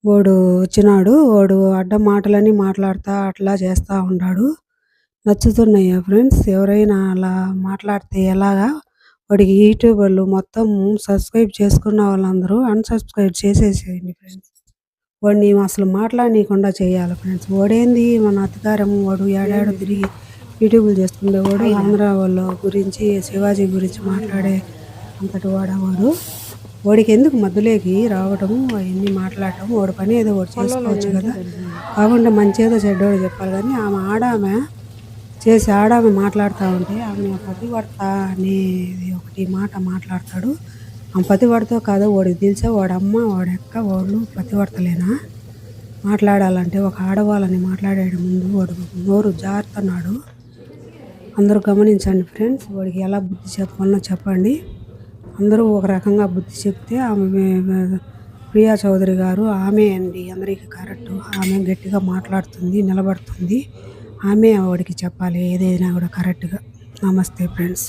వాడు వచ్చినాడు. వాడు అడ్డం మాటలన్నీ మాట్లాడుతా అట్లా చేస్తూ ఉన్నాడు. నచ్చుతున్నాయా ఫ్రెండ్స్? ఎవరైనా అలా మాట్లాడితే ఎలాగా? వాడికి యూట్యూబ్ వాళ్ళు మొత్తం సబ్స్క్రైబ్ చేసుకున్న వాళ్ళందరూ అన్సబ్స్క్రైబ్ చేసేసేయండి ఫ్రెండ్స్. వాడిని అసలు మాట్లాడనీయకుండా చేయాలి ఫ్రెండ్స్. వాడేంది మన అధికారం, వాడు ఏడాడో తిరిగి యూట్యూబ్లు చేసుకునేవాడు. ఆంధ్ర వాళ్ళ గురించి, శివాజీ గురించి మాట్లాడే అంతటి వాడేవాడు. వాడికి ఎందుకు మధ్యలోకి రావటం, అవన్నీ మాట్లాడటం? వాడి పని ఏదో వాడు చేసుకోవచ్చు కదా. కాకుండా మంచి ఏదో చెడ్డోడు చెప్పాలి. కానీ ఆడామె మాట్లాడుతూ ఉంటే ఆమె పతివర్త అనేది ఒకటి మాట మాట్లాడతాడు. ఆమె పతివర్తో కాదో వాడికి తెలిసే, వాడమ్మ వాడెక్క వాళ్ళు పతివర్తలేనా? మాట్లాడాలంటే ఒక ఆడవాళ్ళని మాట్లాడే ముందు వాడు నోరు జారుతున్నాడు. అందరూ గమనించండి ఫ్రెండ్స్. వాడికి ఎలా బుద్ధి చెప్పాలనో చెప్పండి. అందరూ ఒక రకంగా బుద్ధి చెప్తే ప్రియా చౌదరి గారు ఆమె అండి అందరికీ కరెక్టు. ఆమె గట్టిగా మాట్లాడుతుంది, నిలబడుతుంది. ఆమె వాడికి చెప్పాలి ఏదైనా కూడా కరెక్ట్గా. నమస్తే ఫ్రెండ్స్.